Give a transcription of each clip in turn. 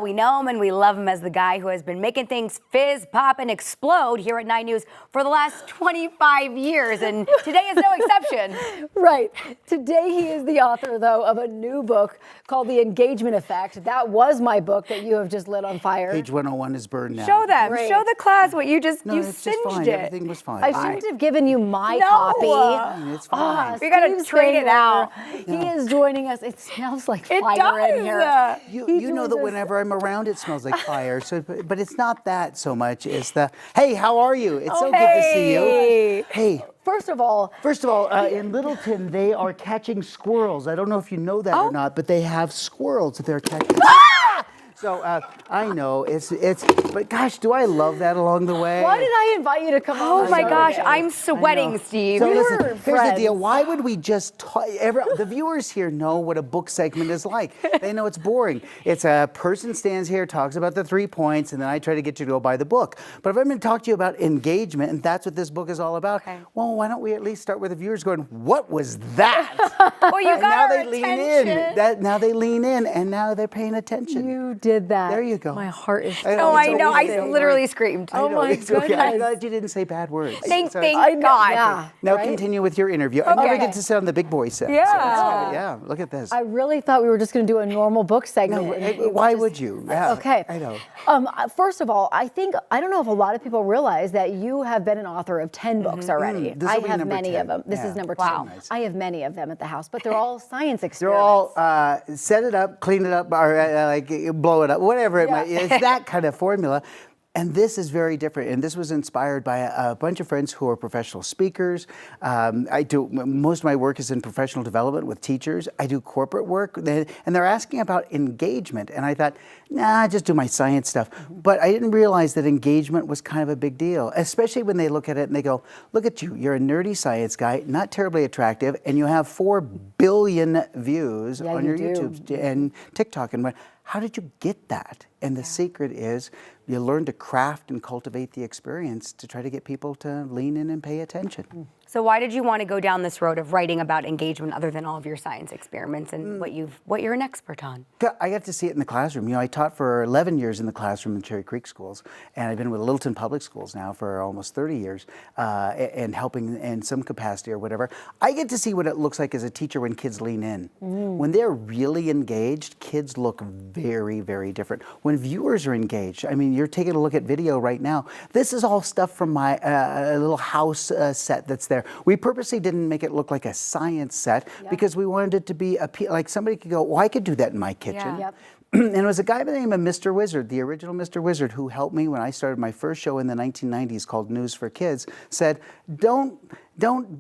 We know him and we love him as the guy who has been making things fizz, pop, and explode here at 9 News for the last 25 years, and today is no exception. Right. Today he is the author, though, of a new book called The Engagement Effect. That was my book that you have just lit on fire. Page 101 is burned now. Show them. Great. Show the class what you just, No, you it's singed just fine. it. Everything was fine. I shouldn't have given you my copy. It's fine. We gotta trade it out. He is joining us. It smells like It fire in here. does. You know that whenever I'm around, it smells like fire. So, but it's not that so much. It's the, hey, how are you? It's so good to see you. Hey. First of all, in Littleton, they are catching squirrels. I don't know if you know that or not, but they have squirrels that they're catching. So I know but gosh, do I love that along the way? why did I invite you to come on? Oh my gosh, I'm sweating, Steve. So We listen, were here's the friends. deal. Why would we just the viewers here know what a book segment is like. They know it's boring. It's a person stands here, talks about the 3 points, and then I try to get you to go buy the book. But if I'm going to talk to you about engagement, and that's what this book is all about, well, why don't we at least start with the viewers going, what was that? Well, you got now our they lean in. Now they lean in, and now they're paying attention. You did that. There you go. My heart is. Oh, I know. I amazing. literally screamed. Oh my It's okay. I'm goodness. glad you didn't say bad words. Thank So- God. Yeah. Now right? continue with your interview. I never get to sit on the big boy set. Yeah. So it's kinda, yeah, look at this. I really thought we were just going to do a normal book segment. No, and it why was would just- you? Yeah, Okay. I know. First of all, I don't know if a lot of people realize that you have been an author of 10 books already. This I will be have number many 10. of them. This Yeah. is number 2. Wow. Nice. I have many of them at the house, but they're all science They're experiments. all set it up, clean it up, or like blow it up, whatever it might. It's that kind of formula. And this is very different. And this was inspired by a bunch of friends who are professional speakers. Most of my work is in professional development with teachers. I do corporate work, and they're asking about engagement. And I thought, nah, I just do my science stuff. But I didn't realize that engagement was kind of a big deal, especially when they look at it and they go, look at you, you're a nerdy science guy, not terribly attractive, and you have 4 billion views on your YouTube and TikTok. And how did you get that? And the secret is you learn to craft and cultivate the experience to try to get people to lean in and pay attention. So why did you want to go down this road of writing about engagement other than all of your science experiments and what you're an expert on? I got to see it in the classroom. You know, I taught for 11 years in the classroom in Cherry Creek schools, and I've been with Littleton Public Schools now for almost 30 years, and helping in some capacity or whatever. I get to see what it looks like as a teacher when kids lean in. When they're really engaged, kids look very, very different. When viewers are engaged, I mean, you're taking a look at video right now. This is all stuff from my little house set that's there. We purposely didn't make it look like a science set because we wanted it to be like somebody could go, well, I could do that in my kitchen. Yep. And it was a guy by the name of Mr. Wizard, the original Mr. Wizard, who helped me when I started my first show in the 1990s called News for Kids, said, don't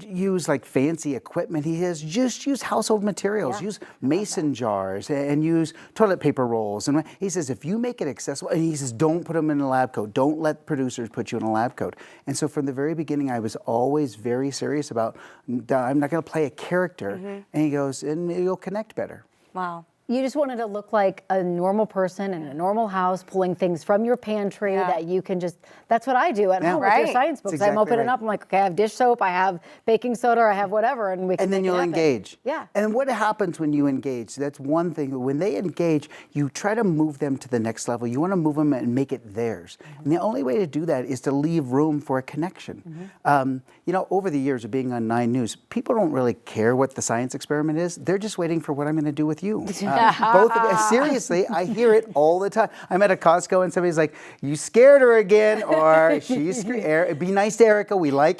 use like fancy equipment. He says, just use household materials, use mason jars and use toilet paper rolls. And he says, if you make it accessible, and he says, don't put them in a lab coat. Don't let producers put you in a lab coat. And so from the very beginning, I was always very serious about, I'm not going to play a character. And he goes, and you'll connect better. Wow. You just wanted to look like a normal person in a normal house, pulling things from your pantry that you can just, that's what I do at home with your science books. I'm opening up, I'm like, okay, I have dish soap, I have baking soda, I have whatever, and we can And then you'll engage. Yeah. And what happens when you engage? That's one thing. When they engage, you try to move them to the next level. You want to move them and make it theirs. And the only way to do that is to leave room for a connection. You know, over the years of being on 9 News, people don't really care what the science experiment is. They're just waiting for what I'm going to do with you. Both of us, seriously, I hear it all the time. I'm at a Costco and somebody's like, you scared her again, or she's scared. Be nice to Erica. We like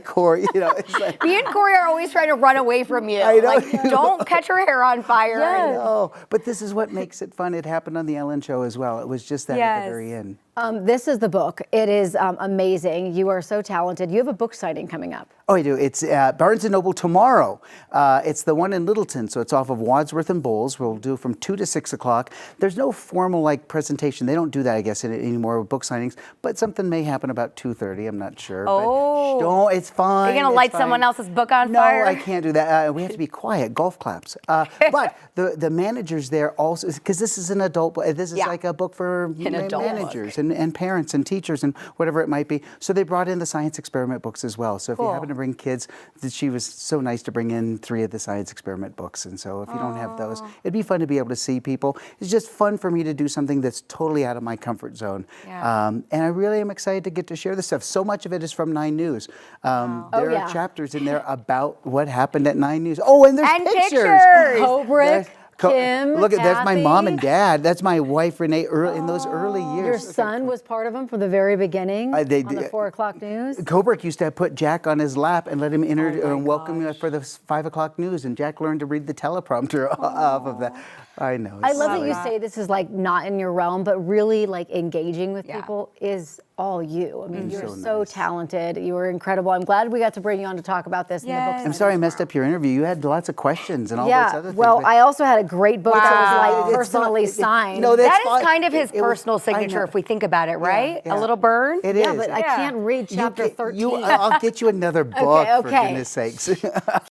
Corey. You know, it's like, Me and Corey are always trying to run away from you. I know. Like, don't catch her hair on fire. I know, but this is what makes it fun. It happened on the Ellen Show as well. It was just that at the very end. This is the book. It is amazing. You are so talented. You have a book signing coming up. Oh, I do. It's at Barnes & Noble tomorrow. It's the one in Littleton, so it's off of Wadsworth and Bowles. We'll do from 2 to 6 o'clock. There's no formal like presentation. They don't do that, I guess, anymore with book signings, but something may happen about 2:30. I'm not sure. Oh. But don't, it's fine. Are you going to light someone else's book on No, fire? I can't do that. We have to be quiet, golf claps. But the managers there also, because this is an adult book, this is like a book for adult managers and parents and teachers and whatever it might be. So they brought in the science experiment books as well. So if you happen to bring kids, she was so nice to bring in 3 of the science experiment books. And so if you don't have those, it'd be fun to be able to see people. It's just fun for me to do something that's totally out of my comfort zone. Yeah. And I really am excited to get to share this stuff. So much of it is from 9 News. There are chapters in there about what happened at 9 News. Oh, and there's pictures. Kubrick, Kim, Look, that's my mom and Kathy. dad. That's my wife, Renee, in those early years. Your son was part of them from the very beginning on the 4 o'clock news. Kubrick used to put Jack on his lap and let him enter and welcome him for the 5 o'clock news, and Jack learned to read the teleprompter off of that. I know. I love that you say this is like not in your realm, but really like engaging with people is all you. I mean, you're so talented. You were incredible. I'm glad we got to bring you on to talk about this in the book. I'm sorry I messed up your interview. You had lots of questions and all those other things. Well, I also had a great book that was like personally signed. No, That fine. is kind of his It was- personal I signature, know. if we think about it, right? Yeah. A little burn. It Yeah, is. but I can't read chapter 13. I'll get you another book, for okay. goodness sakes.